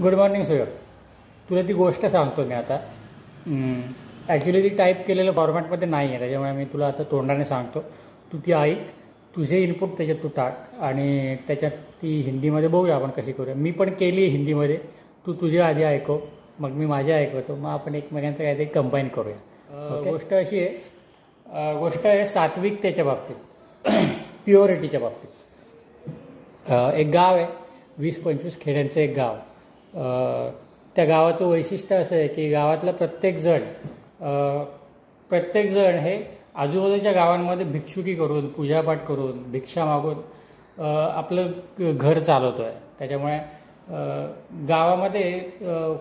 Good morning सुयोग. तुला ती गोष्ट सांगतो मी आता. ॲक्च्युली ती टाईप केलेलं फॉर्मॅटमध्ये नाही आहे, त्याच्यामुळे मी तुला आता तोंडाने सांगतो. तू ती ऐक, तुझे इनपुट त्याच्यात तू टाक आणि त्याच्यात ती हिंदीमध्ये बघूया आपण कशी करूया. मी पण केली आहे हिंदीमध्ये, तू तुझ्या आधी ऐकव, मग मी माझ्या ऐकवतो, मग आपण एकमेकांचं काहीतरी कंबाईन करूया. गोष्ट अशी आहे, गोष्ट आहे सात्विकतेच्या बाबतीत, प्युरिटीच्या बाबतीत. एक गाव आहे, 20-25 खेड्यांचं एक गाव. त्या गावाचं वैशिष्ट्य असं आहे की गावातला प्रत्येक जण हे आजूबाजूच्या गावांमध्ये भिक्षुकी करून, पूजापाठ करून, भिक्षा मागून आपलं घर चालवतो आहे. त्याच्यामुळे गावामध्ये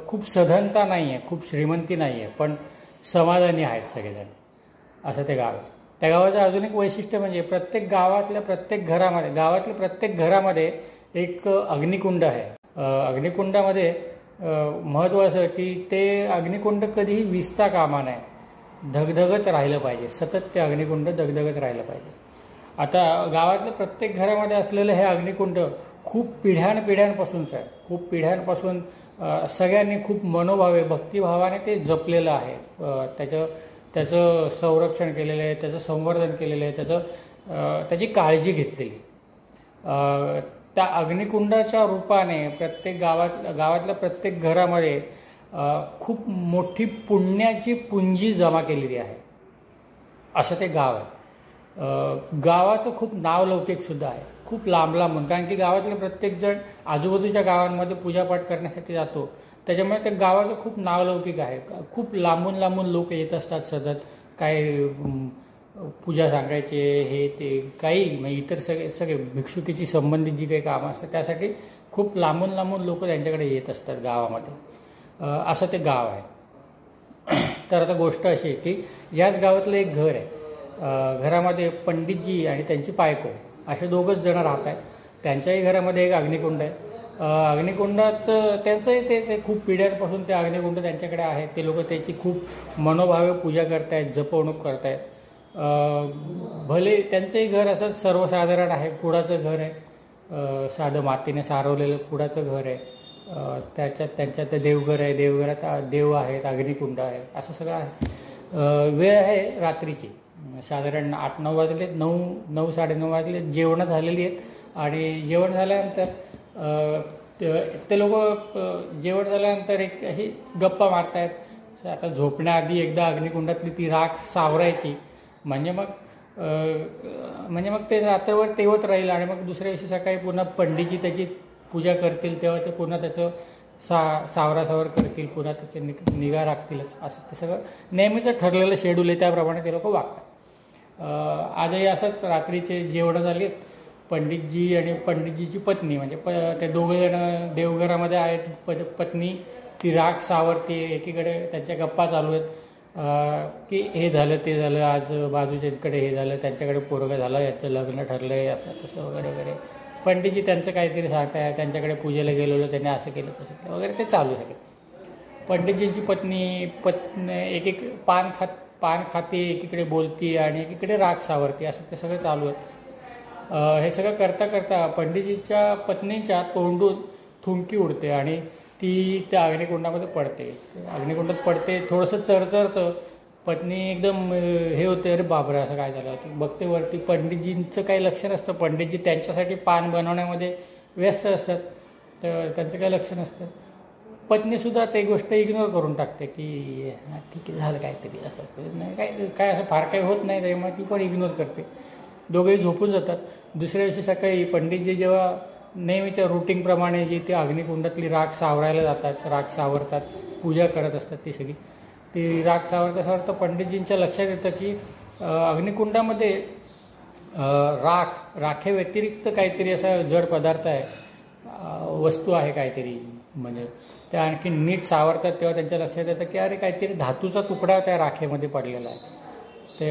खूप सधनता नाही आहे, खूप श्रीमंती नाही आहे, पण समाधानी आहेत सगळेजण. असं ते गाव आहे. त्या गावाचं अजून एक वैशिष्ट्य म्हणजे गावातल्या प्रत्येक घरामध्ये एक अग्निकुंड आहे. अग्निकुंडामध्ये महत्त्वाचं की ते अग्निकुंड कधीही विजता कामा नये, धगधगत राहिलं पाहिजे, सतत ते अग्निकुंड धगधगत राहिलं पाहिजे. आता गावातल्या प्रत्येक घरामध्ये असलेलं हे अग्निकुंड खूप पिढ्यानपिढ्यांपासूनचं आहे. खूप पिढ्यांपासून सगळ्यांनी खूप मनोभावे, भक्तिभावाने ते जपलेलं आहे. त्याचं संरक्षण केलेलं आहे, त्याचं संवर्धन केलेलं आहे, त्याची काळजी घेतलेली. त्या अग्निकुंडाच्या रूपाने गावातल्या प्रत्येक घरामध्ये खूप मोठी पुण्याची पुंजी जमा केलेली आहे, असं ते गाव आहे. गावाचं खूप नावलौकिकसुद्धा आहे, खूप लांबून, कारण की गावातले प्रत्येकजण आजूबाजूच्या गावांमध्ये पूजापाठ करण्यासाठी जातो. त्याच्यामुळे त्या गावाचं खूप नावलौकिक आहे. खूप लांबून लोक येत असतात सतत, काय पूजा सांगायचे, हे ते काही म्हणजे इतर सगळे भिक्षुकीची संबंधित जी काही कामं असतात त्यासाठी खूप लांबून लोक त्यांच्याकडे येत असतात गावामध्ये. असं ते गाव आहे. तर आता गोष्ट अशी आहे की याच गावातलं एक घर आहे. घरामध्ये पंडितजी आणि त्यांची बायको असे दोघंच जण राहत आहेत. त्यांच्याही घरामध्ये एक अग्निकुंड आहे. अग्निकुंडात त्यांचंही ते खूप पिढ्यांपासून ते अग्निकुंड त्यांच्याकडे आहे. ते लोक त्याची खूप मनोभावे पूजा करतायत, जपवणूक करतायत. भले त्यांचंही घर असं सर्वसाधारण आहे, कुडाचं घर आहे, साधं मातीने सारवलेलं कुडाचं घर आहे. त्यांच्यात देवघर आहे, देवघरात देव आहेत, अग्निकुंड आहे, असं सगळं आहे. वेळ आहे रात्रीची, साधारण 8-9 वाजले, 9-9:30 वाजले. जेवणं झालेली आहेत आणि जेवण झाल्यानंतर ते लोक जेवण झाल्यानंतर एक अशी गप्पा मारतायत. आता झोपण्याआधी एकदा अग्निकुंडातली ती राख सावरायची, म्हणजे मग ते रात्रभर तेवत राहील आणि मग दुसऱ्या दिवशी सकाळी पुन्हा पंडितजी त्याची पूजा करतील, तेव्हा ते पुन्हा त्याचं सावरासावर करतील, पुन्हा त्याचे निगा राखतीलच. असं ते सगळं नेहमीचं ठरलेलं शेड्यूल आहे, त्याप्रमाणे ते लोक वागतात. आजही असंच रात्रीचे जेवणं झालीत. पंडितजी आणि पंडितजीची पत्नी म्हणजे ते दोघंजण देवघरामध्ये आहेत. पत्नी ती राख सावरते, एकीकडे त्यांच्या गप्पा चालू आहेत की हे झालं ते झालं, आज बाजूच्याकडे हे झालं, त्यांच्याकडे पोरगं झालं, याचं लग्न ठरलं आहे, असं तसं वगैरे. पंडितजी त्यांचं काहीतरी सांगताय, त्यांच्याकडे पूजेला गेलेलो, त्यांनी असं केलं तसं केलं वगैरे, ते चालू आहे. पंडितजींची पत्नी एक पान खाते, एकीकडे बोलती आणि एकीकडे राख सावरते, असं ते सगळं चालू आहे. हे सगळं करता पंडितजीच्या पत्नीच्या तोंडून थुंकी उडते आणि ती त्या अग्निकुंडामध्ये पडते. थोडंसं चरचरतं. पत्नी एकदम हे होते, अरे बापरे असं काय झालं होतं. बघते वरती, पंडितजींचं काही लक्ष नसतं. पंडितजी त्यांच्यासाठी पान बनवण्यामध्ये व्यस्त असतात, तर त्यांचं काही लक्ष नसतं. पत्नीसुद्धा ते गोष्ट इग्नोर करून टाकते की ठीक आहे, झालं काहीतरी, असं नाही काय असं फार काही होत नाही, त्यामुळे ती पण इग्नोर करते. दोघेही झोपून जातात. दुसऱ्या दिवशी सकाळी पंडितजी जेव्हा नेहमीच्या रुटीनप्रमाणे जी ती अग्निकुंडातली राख सावरायला जातात, राख सावरतात, पूजा करत असतात, ती राख सावरता पंडितजींच्या लक्षात येतं की अग्निकुंडामध्ये राखे व्यतिरिक्त काहीतरी असा जड पदार्थ आहे, वस्तू आहे काहीतरी. म्हणजे त्या आणखी नीट सावरतात तेव्हा त्यांच्या लक्षात येतं की अरे काहीतरी धातूचा तुकडा त्या राखेमध्ये पडलेला आहे. ते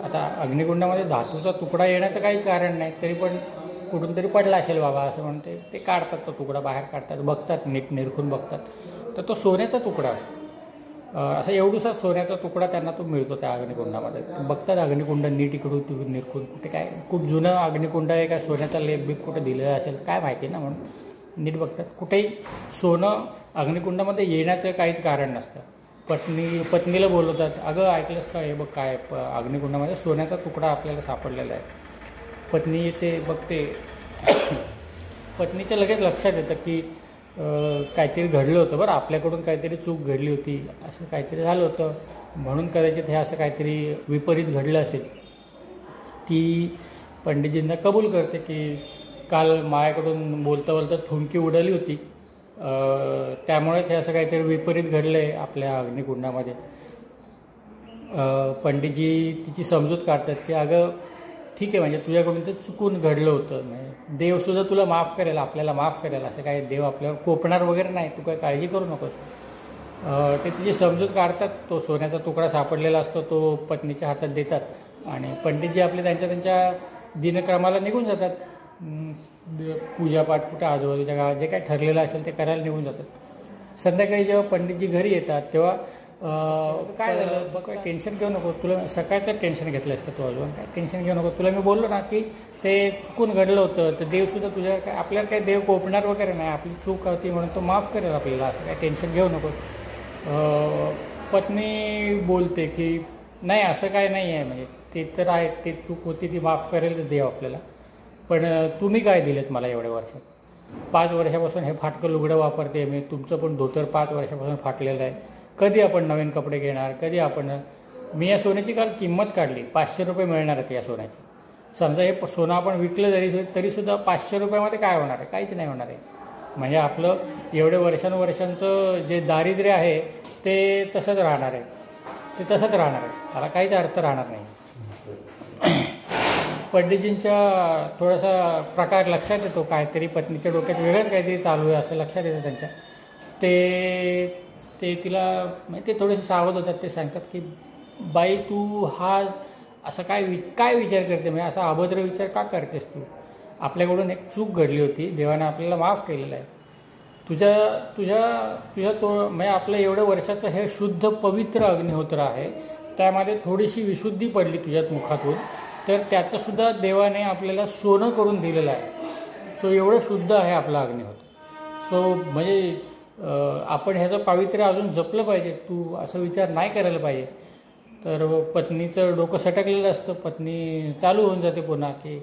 आता अग्निकुंडामध्ये धातूचा तुकडा येण्याचं काहीच कारण नाही, तरी पण कुठून तरी पडला असेल बाबा असं म्हणते. ते काढतात, तो तुकडा बाहेर काढतात, बघतात, नीट निरखून बघतात, तर तो सोन्याचा तुकडा आहे. असा एवढूसा सोन्याचा तुकडा त्यांना तो मिळतो त्या अग्निकुंडामध्ये. बघतात अग्निकुंड नीट इकडून तिकडून निरखून, कुठे काय खूप जुनं अग्निकुंड आहे, काय सोन्याचा लेप बीप कुठे दिलेला असेल काय माहिती ना, म्हणून नीट बघतात कुठेही सोनं अग्निकुंडामध्ये येण्याचं काहीच कारण नसतं. पत्नीला बोलवतात, अगं ऐकलंस का, हे बघ काय अग्निकुंडामध्ये सोन्याचा तुकडा आपल्याला सापडलेला आहे. पत्नी येते, बघते. पत्नीच्या लगेच लक्षात येतं की काहीतरी घडलं होतं बरं, आपल्याकडून काहीतरी चूक घडली होती, असं काहीतरी झालं होतं, म्हणून कदाचित हे असं काहीतरी विपरीत घडलं असेल. ती पंडितजींना कबूल करते की काल माझ्याकडून बोलता बोलता थुंकी उडाली होती, त्यामुळे हे असं काहीतरी विपरीत घडलं आहे आपल्या अग्निकुंडामध्ये. पंडितजी तिची समजूत काढतात की अगं ठीक आहे, म्हणजे तुझ्याकडून ते चुकून घडलं होतं, म्हणजे देवसुद्धा तुला माफ करेल, आपल्याला माफ करेल, असं काही देव आपल्यावर कोपणार वगैरे नाही, तू काही काळजी करू नकोस. ते तिची समजूत काढतात. तो सोन्याचा तुकडा सापडलेला असतो तो पत्नीच्या हातात देतात आणि पंडितजी आपले त्यांच्या दिनक्रमाला निघून जातात. पूजापाठ कुठे आजूबाजूच्या गावात जे काय ठरलेलं असेल ते करायला निघून जातात. संध्याकाळी जेव्हा पंडितजी घरी येतात तेव्हा काय झालं, बघ काय टेन्शन घेऊ नको, तुला सकाळचं टेन्शन घेतलं असतं, तू अजून काय टेन्शन घेऊ नको, तुला मी बोललो ना की ते चुकून घडलं होतं, तर देवसुद्धा तुझ्या काय आपल्याला काही देव कोपणार वगैरे नाही, आपली चूक होती म्हणून तो माफ करेल आपल्याला, असं काय टेन्शन घेऊ नकोस. पत्नी बोलते की नाही असं काय नाही आहे, म्हणजे ते तर आहे, ते चूक होती ती माफ करेल देव आपल्याला, पण तुम्ही काय दिलेत मला एवढ्या वर्षात, 5 वर्षापासून हे फाटकं लुगडं वापरते मी, तुमचं पण धोतर 5 वर्षापासून फाटलेलं आहे, कधी आपण नवीन कपडे घेणार, कधी आपण, मी या सोन्याची काल किंमत काढली, 500 रुपये मिळणार आहेत या सोन्याची. समजा हे सोनं आपण विकलं तरीसुद्धा 500 रुपयामध्ये काय होणार आहे, काहीच नाही होणार आहे. म्हणजे आपलं एवढे वर्षानुवर्षांचं जे दारिद्र्य आहे ते तसंच राहणार आहे, ते तसंच राहणार आहे, त्याला काहीच अर्थ राहणार नाही. पंडितजींच्या थोडासा प्रकार लक्षात येतो, काहीतरी पत्नीच्या डोक्यात वेगळंच काहीतरी चालू आहे असं लक्षात येतं त्यांच्या. ते तिला म्हणजे ते थोडेसे सावध होतात. ते सांगतात की बाई तू हा असं काय विचार करते, म्हणजे असा अभद्र विचार का करतेस तू, आपल्याकडून एक चूक घडली होती, देवाने आपल्याला माफ केलेलं आहे, तुझ्या तो म्हणजे आपलं एवढं वर्षाचं हे शुद्ध पवित्र अग्निहोत्र आहे, त्यामध्ये थोडीशी विशुद्धी पडली तुझ्यात मुखातून, तर त्याचंसुद्धा देवाने आपल्याला सोनं करून दिलेलं आहे. सो एवढं शुद्ध आहे आपलं अग्निहोत्र. सो म्हणजे आपण ह्याचं पावित्र्य अजून जपलं पाहिजे, तू असं विचार नाही करायला पाहिजे. तर पत्नीचं डोकं सटकलेलं असतं. पत्नी चालू होऊन जाते पुन्हा की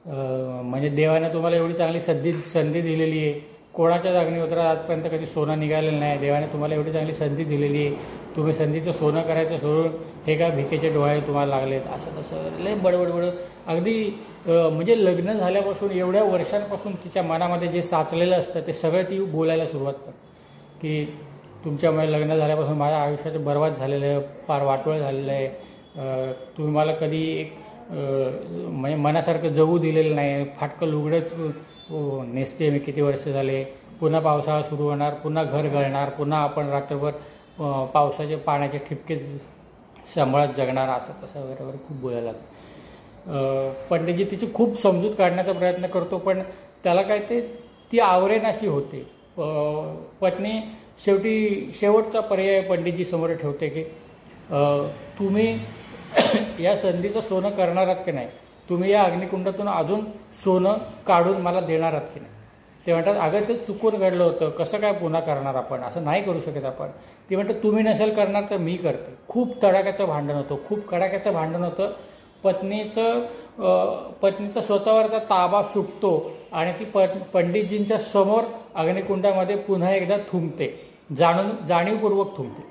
म्हणजे देवाने तुम्हाला एवढी चांगली संधी दिलेली आहे, कोणाच्याच अग्निहोत्रात आजपर्यंत कधी सोनं निघालेलं नाही, देवाने तुम्हाला एवढी चांगली संधी दिलेली आहे, तुम्ही संधीचं सोनं करायचं सोडून हे काय भिकेचे डोळे तुम्हाला लागलेत, असं तसं लय बडबड अगदी म्हणजे लग्न झाल्यापासून एवढ्या वर्षांपासून तिच्या मनामध्ये जे साचलेलं असतं ते सगळं ती बोलायला सुरुवात करते की तुमच्यामुळे लग्न झाल्यापासून माझ्या आयुष्याचं बरबाद झालेलं आहे, फार वाटोळं झालेलं आहे, तुम्ही मला कधी एक म्हणजे मनासारखं जगू दिलेलं नाही, फाटकं लुगडंच नेसते मी किती वर्ष झाले, पुन्हा पावसाळा सुरू होणार, पुन्हा घर गळणार, पुन्हा आपण रात्रभर पावसाचे पाण्याचे ठिपके सांभाळत जगणार, असं तसं वगैरे खूप बोलायला लागतं. पंडितजी तिची खूप समजूत काढण्याचा प्रयत्न करतो, पण त्याला काय ती आवरेनाशी होते. पत्नी शेवटचा पर्याय पंडितजी समोर ठेवते की तुम्ही या संधीचं सोनं करणार आहात की नाही, तुम्ही या अग्निकुंडातून अजून सोनं काढून मला देणार आहात की नाही. ते म्हणतात अगं ते चुकून घडलं होतं, कसं काय पुन्हा करणार आपण, असं नाही करू शकत आपण. ती म्हणतात तुम्ही नसेल करणार तर मी करते. खूप तडाख्याचं भांडण होतं, खूप कडाक्याचं भांडण होतं. पत्नीचा स्वतःवरचा ताबा सुटतो आणि ती पंडितजींच्या समोर अग्निकुंडामध्ये पुन्हा एकदा थुंकते, जाणीवपूर्वक थुंकते.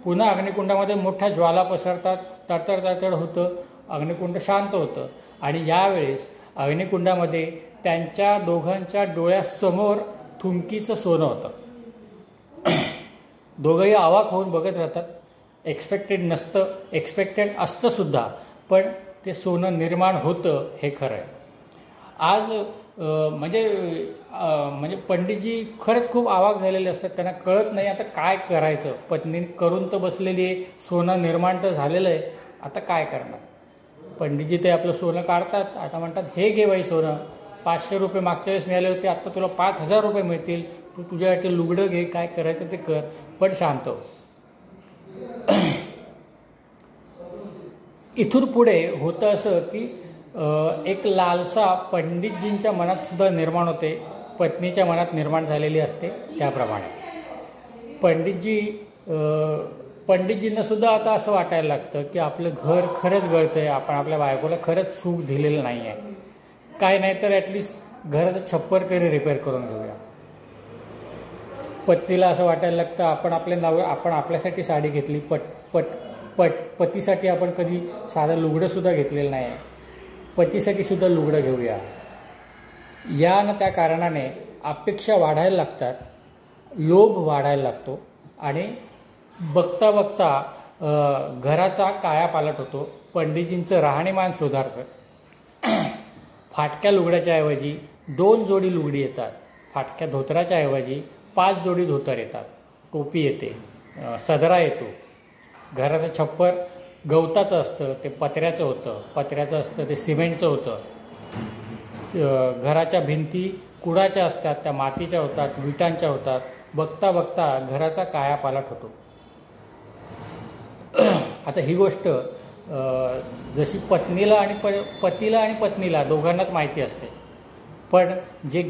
पुन्हा अग्निकुंडामध्ये मोठ्या ज्वाला पसरतात, तडतड होतं, अग्निकुंड शांत होतं आणि यावेळेस अग्निकुंडामध्ये त्यांच्या दोघांच्या डोळ्यासमोर थुंकीचं सोनं होतं. दोघंही अवाक होऊन बघत राहतात. एक्सपेक्टेड नसतं, एक्सपेक्टेड असतं सुद्धा, पण ते सोनं निर्माण होतं हे खरं आहे. आज म्हणजे पंडितजी खरंच खूप अवाक झालेले असतात, त्यांना कळत नाही आता काय करायचं. पत्नी करून तर बसलेली आहे, सोनं निर्माण तर झालेलं आहे, आता काय करणार. पंडितजी ते आपलं सोनं काढतात, आता म्हणतात हे घे बाई सोनं, 500 रुपये मागच्या वेळेस मिळाले होते, आता तुला 5000 रुपये मिळतील, तू तुझ्यासाठी लुगडं घे, काय करायचं ते कर, पण शांत हो. इथून पुढे होतं असं की एक लालसा पंडितजींच्या मनात सुद्धा निर्माण होते पत्नीच्या मनात निर्माण झालेली असते त्याप्रमाणे पंडितजींना सुद्धा आता असं वाटायला लागतं की आपलं घर खरंच गळतंय, आपण आपल्या बायकोला खरंच सुख दिलेलं नाही आहे, काय नाही तर ॲटलिस्ट घराचं छप्पर तरी रिपेअर करून घेऊया. पत्नीला असं वाटायला लागतं आपण आपल्यासाठी साडी घेतली, पतीसाठी आपण कधी साधं लुगडंसुद्धा घेतलेलं नाही आहे, पतीसाठी सुद्धा लुगडं घेऊया. या ना त्या कारणाने अपेक्षा वाढायला लागतात, लोभ वाढायला लागतो आणि बघता बघता घराचा कायापालट होतो. पंडितजींचं राहणीमान सुधारतं. फाटक्या लुगड्याच्या ऐवजी 2 जोडी लुगडी येतात, फाटक्या धोतराच्या ऐवजी 5 जोडी धोतर येतात, टोपी येते, सदरा येतो. घराचं छप्पर गवताचं असतं ते पत्र्याचं होतं, पत्र्याचं असतं ते सिमेंटचं होतं. घराच्या भिंती कुडाच्या असतात त्या मातीच्या होतात, विटांच्या होतात. बघता बघता घराचा कायापालट होतो. आता ही गोष्ट जशी पत्नीला आणि पत्नीला दोघांनाच माहिती असते, पण जे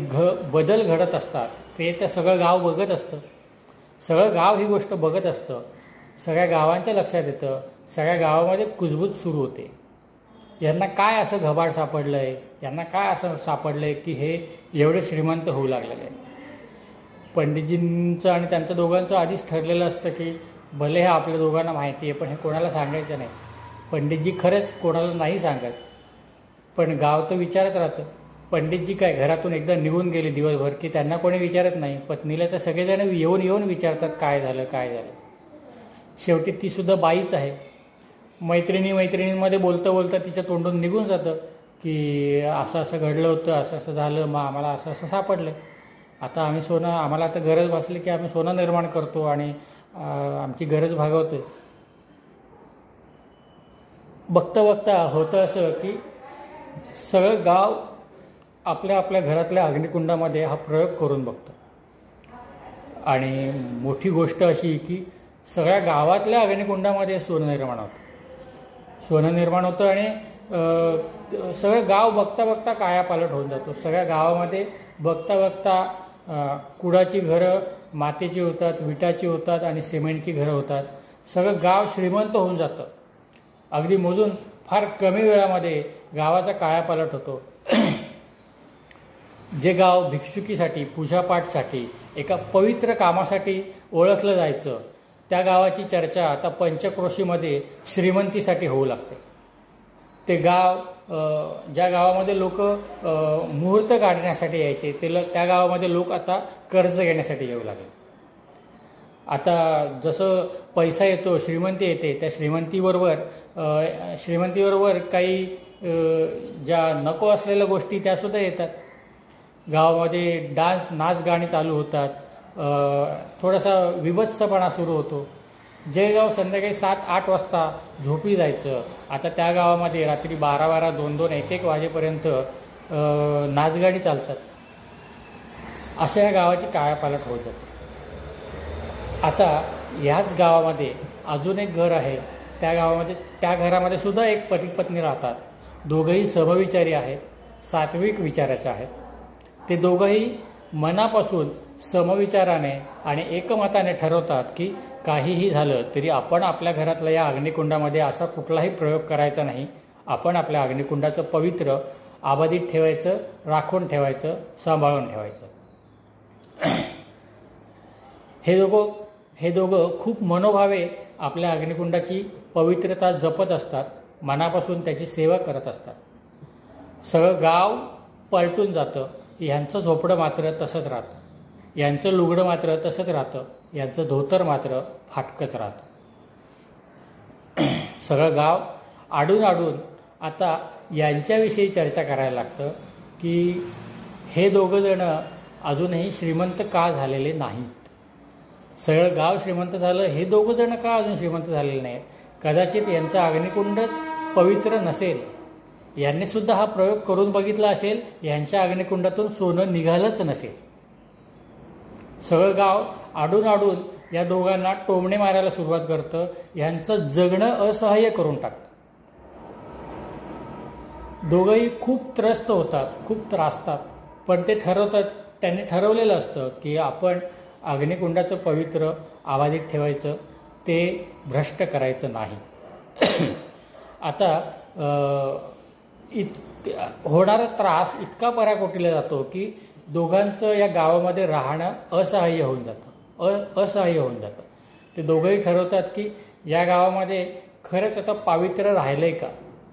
बदल घडत असतात ते तर सगळं गाव बघत असतं, सगळं गाव ही गोष्ट बघत असतं. सगळ्या गावांच्या लक्षात येतं, सगळ्या गावामध्ये कुजबूज सुरू होते. यांना काय असं घबाड सापडलं आहे, यांना काय असं सापडलं आहे की हे एवढे श्रीमंत होऊ लागलेले आहे. पंडितजींचं आणि त्यांच्या दोघांचं आधीच ठरलेलं असतं की भले हे आपल्या दोघांना माहिती आहे पण हे कोणाला सांगायचं नाही. पंडितजी खरंच कोणाला नाही सांगत, पण गाव तर विचारत राहतं. पंडितजी काय घरातून एकदा निघून गेले दिवसभर की त्यांना कोणी विचारत नाही. पत्नीला तर सगळेजण येऊन विचारतात काय झालं. शेवटी ती सुद्धा बाईच आहे. मैत्रिणींमध्ये बोलता तिच्या तोंडून निघून जातं की असं घडलं होतं, असं झालं, मग आम्हाला असं सापडलं. आता आम्हाला आता गरज भासली की आम्ही सोनं निर्माण करतो आणि आमची गरज भागवतो. बघता होतं असं की सगळं गाव आपल्या घरातल्या अग्निकुंडामध्ये हा प्रयोग करून बघतं. आणि मोठी गोष्ट अशी की सगळ्या गावातल्या अग्निकुंडामध्ये सोनं निर्माण होतं आणि सगळं गाव बघता कायापालट होऊन जातो. सगळ्या गावामध्ये बघता कुडाची घरं मातीची होतात, विटाची होतात आणि सिमेंटची घरं होतात. सगळं गाव श्रीमंत होऊन जातं. अगदी मोजून फार कमी वेळामध्ये गावाचा कायापालट होतो. जे गाव भिक्षुकीसाठी, पूजापाठसाठी, एका पवित्र कामासाठी ओळखलं जायचं, त्या गावाची चर्चा आता पंचक्रोशीमध्ये श्रीमंतीसाठी होऊ लागते. ते गाव ज्या गावामध्ये लोक मुहूर्त काढण्यासाठी यायचे त्या गावामध्ये लोक आता कर्ज घेण्यासाठी येऊ लागले. आता जसं पैसा येतो, श्रीमंती येते, त्या श्रीमंतीबरोबर काही ज्या नको असलेल्या गोष्टी त्यासुद्धा येतात. गावामध्ये नाच गाणी चालू होतात, थोडासा विभत्सपणा सुरू होतो. जे गाव संध्याकाळी 7-8 वाजता झोपी जायचं, आता त्या गावामध्ये रात्री 12-12, 2-2, 1-1 वाजेपर्यंत नाचगाणी चालतात. अशा या गावाची कायापालट होत जाते. आता ह्याच गावामध्ये अजून एक घर आहे. त्या घरामध्ये सुद्धा एक पती पत्नी राहतात. दोघंही समविचारी आहेत, सात्विक विचाराचे आहेत. ते दोघंही मनापासून समविचाराने आणि एकमताने ठरवतात की काहीही झालं तरी आपण आपल्या घरातल्या या अग्निकुंडामध्ये असा कुठलाही प्रयोग करायचा नाही. आपण आपल्या अग्निकुंडाचं पवित्र अबाधित ठेवायचं, राखून ठेवायचं, सांभाळून ठेवायचं. हे दोघं खूप मनोभावे आपल्या अग्निकुंडाची पवित्रता जपत असतात, मनापासून त्याची सेवा करत असतात. सगळं गाव पलटून जातं. यांचं झोपडं मात्र तसंच राहतं, यांचं लुगडं मात्र तसंच राहतं, यांचं धोतर मात्र फाटकंच राहतं. सगळं गाव आडून आता यांच्याविषयी चर्चा करायला लागतं की हे दोघं जण अजूनही श्रीमंत का झालेले नाहीत. सगळं गाव श्रीमंत झालं, हे दोघं जण का अजून श्रीमंत झालेले नाहीत. कदाचित यांचं अग्निकुंडच पवित्र नसेल. यांनी सुद्धा हा प्रयोग करून बघितला असेल, यांच्या अग्निकुंडातून सोनं निघालंच नसेल. सगळं गाव आडून या दोघांना टोमणे मारायला सुरुवात करतं. यांचं जगणं असहाय्य करून टाकतं. दोघंही खूप त्रस्त होतात, खूप त्रासतात, पण ते ठरवतात त्यांनी ठरवलेलं असतं की आपण अग्निकुंडाचं पवित्र आवाजीत ठेवायचं, ते भ्रष्ट करायचं नाही. आता होणारा त्रास इतका पराकोटीला जातो की दोघांचं या गावामध्ये राहणं असहाय्य होऊन जातं. ते दोघंही ठरवतात की या गावामध्ये खरंच आता पावित्र्य राहिलं आहे का,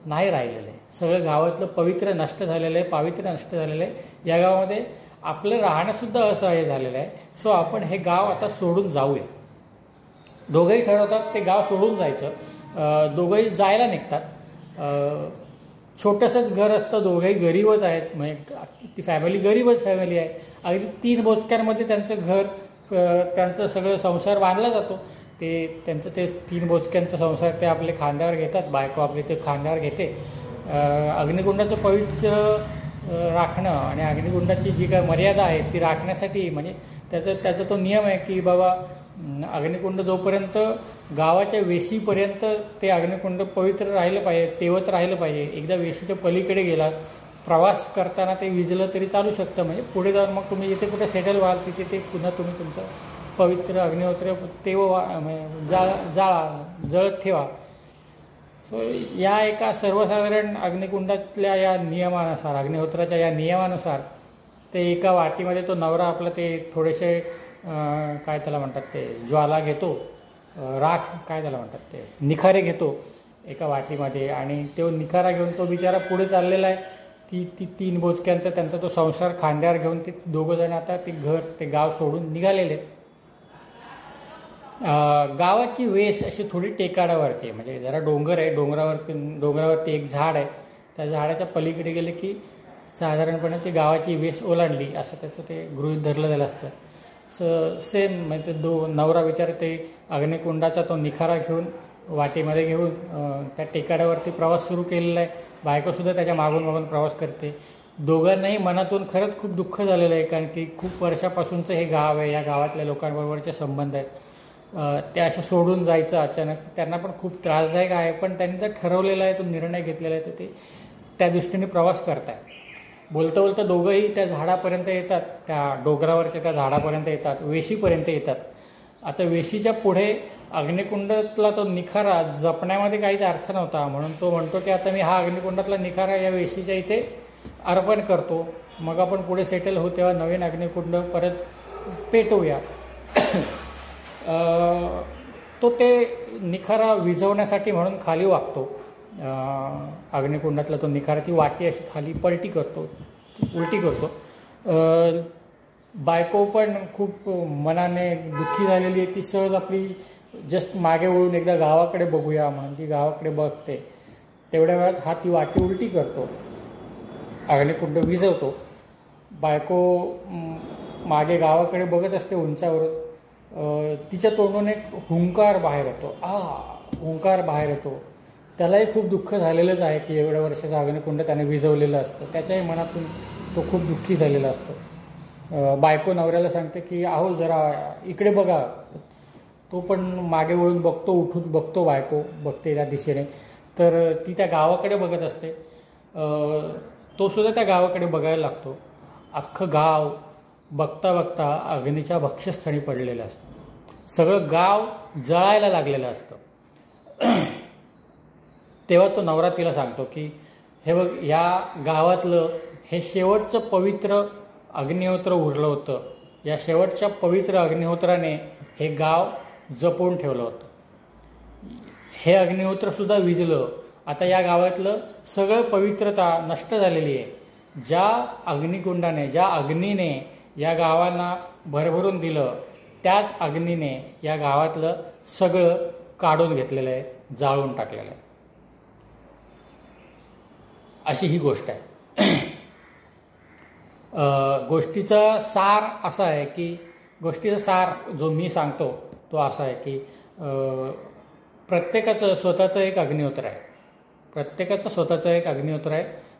नाही राहिलेलं आहे. सगळं गावातलं पवित्र नष्ट झालेलं आहे, पावित्र्य नष्ट झालेलं आहे. या गावामध्ये आपलं राहणंसुद्धा असहाय्य झालेलं आहे. सो आपण हे गाव आता सोडून जाऊया. दोघंही ठरवतात ते गाव सोडून जायचं. दोघंही जायला निघतात. छोटंसंच घर असतं, दोघंही गरीबच आहेत, म्हणजे ती फॅमिली गरीबच फॅमिली आहे. अगदी 3 बोचक्यांमध्ये त्यांचं घर, त्यांचं सगळं संसार बांधला जातो. त्यांचं ते 3 बोचक्यांचा संसार ते आपले खांद्यावर घेतात, बायको आपली ते खांद्यावर घेते. अग्निकुंडाचं पवित्र राखणं आणि अग्निकुंडाची जी काय मर्यादा आहे ती राखण्यासाठी, म्हणजे त्याचा तो नियम आहे की बाबा अग्निकुंड जोपर्यंत गावाच्या वेशीपर्यंत ते अग्निकुंड पवित्र राहिलं पाहिजे, तेवत राहिलं पाहिजे. एकदा वेशीच्या पलीकडे गेलात, प्रवास करताना ते विजलं तरी चालू शकतं. म्हणजे पुढे जाऊन मग तुम्ही जिथे कुठे सेटल व्हाल तिथे ते पुन्हा तुम्ही तुमचं पवित्र अग्निहोत्र जळत ठेवा. सो या एका सर्वसाधारण अग्निकुंडातल्या या नियमानुसार, अग्निहोत्राच्या या नियमानुसार ते एका वाटीमध्ये तो नवरा आपला ते थोडेसे काय त्याला म्हणतात ते ज्वाला घेतो, राख काय त्याला म्हणतात ते निखारे घेतो एका वाटीमध्ये, आणि तो निखारा घेऊन तो बिचारा पुढे चाललेला आहे. ती 3 बोचक्यांचा त्यांचा तो संसार खांद्यावर घेऊन ते दोघं जण आता ते गाव सोडून निघालेले. गावाची वेस अशी थोडी टेकाडावरती आहे, म्हणजे जरा डोंगर आहे, डोंगरावरती एक झाड आहे. त्या झाडाच्या पलीकडे गेले की साधारणपणे ती गावाची वेस ओलांडली असं त्याचं ते गृहीत धरलं झालं असतं. सेम म्हणजे नवरा विचार ते अग्निकुंडाचा तो निखारा घेऊन वाटेमध्ये घेऊन त्या टेकाड्यावरती प्रवास सुरू केलेला आहे. बायकोसुद्धा त्याच्या मागून प्रवास करते. दोघांनाही मनातून खरंच खूप दुःख झालेलं आहे, कारण की खूप वर्षापासूनचं हे गाव आहे, या गावातल्या लोकांबरोबरचे संबंध आहेत. ते असं सोडून जायचं अचानक त्यांना पण खूप त्रासदायक आहे. पण त्यांनी जर ठरवलेलं आहे, तो निर्णय घेतलेला आहे, तर ते त्या दृष्टीने प्रवास करताय. बोलता दोघंही त्या झाडापर्यंत येतात, त्या डोंगरावरच्या त्या झाडापर्यंत येतात, वेशीपर्यंत येतात. आता वेशीच्या पुढे अग्निकुंडातला तो निखारा जपण्यामध्ये काहीच अर्थ नव्हता, म्हणून तो म्हणतो की आता मी हा अग्निकुंडातला निखारा या वेशीच्या इथे अर्पण करतो, मग आपण पुढे सेटल होऊ तेव्हा नवीन अग्निकुंड परत पेटवूया. तो ते निखारा विझवण्यासाठी म्हणून खाली वाकतो. अग्निकुंडातला तो निखारा ती वाटी अशी खाली उलटी करतो. बायको पण खूप मनाने दुःखी झालेली आहे. ती सहज आपली जस्ट मागे वळून एकदा गावाकडे बघूया म्हणून ती गावाकडे बघते. तेवढ्या वेळात ती वाटी उलटी करतो, अग्निकुंड विझवतो. बायको मागे गावाकडे बघत असते उंचावरून. तिच्या तोंडून एक हुंकार बाहेर येतो. त्यालाही खूप दुःख झालेलंच आहे की एवढ्या वर्षाचं अग्निकुंड त्याने विझवलेलं असतं. त्याच्याही मनातून तो खूप दुःखी झालेला असतो. बायको नवऱ्याला सांगते की अहो जरा इकडे बघा. तो पण मागे वळून बघतो, उठून बघतो, बायको बघते त्या दिशेने. तर ती त्या गावाकडे बघत असते. तो सुद्धा त्या गावाकडे बघायला लागतो. अख्खं गाव बघता अग्नीच्या भक्ष्यस्थळी पडलेलं असतं. सगळं गाव जळायला लागलेलं असतं. तेव्हा तो नवरा तिला सांगतो की हे बघ, या गावातलं हे शेवटचं पवित्र अग्निहोत्र उरलं होतं. या शेवटच्या पवित्र अग्निहोत्राने हे गाव जपून ठेवलं होतं. हे अग्निहोत्रसुद्धा विझलं. आता या गावातलं सगळं पवित्रता नष्ट झालेली आहे. ज्या अग्निकुंडाने, ज्या अग्नीने या गावांना भरभरून दिलं, त्याच अग्नीने या गावातलं सगळं काढून घेतलेलं आहे, जाळून टाकलेलं आहे. अशी ही गोष्ट आहे. गोष्टीचा सार असा आहे की, गोष्टीचा सार जो मी सांगतो तो असा आहे की प्रत्येकाचं स्वतःचं एक अग्निहोत्र आहे.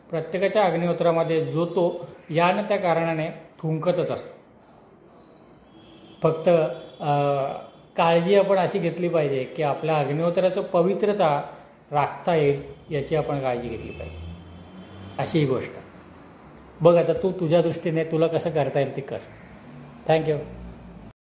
प्रत्येकाच्या अग्निहोत्रामध्ये जो तो या न त्या कारणाने थुंकतच असतो. फक्त काळजी आपण अशी घेतली पाहिजे की आपल्या अग्निहोत्राचं पवित्रता राखता येईल याची आपण काळजी घेतली पाहिजे. अशी ही गोष्ट. बघ आता तू तुझ्या दृष्टीने तुला कसं करता येईल ते कर. थँक्यू.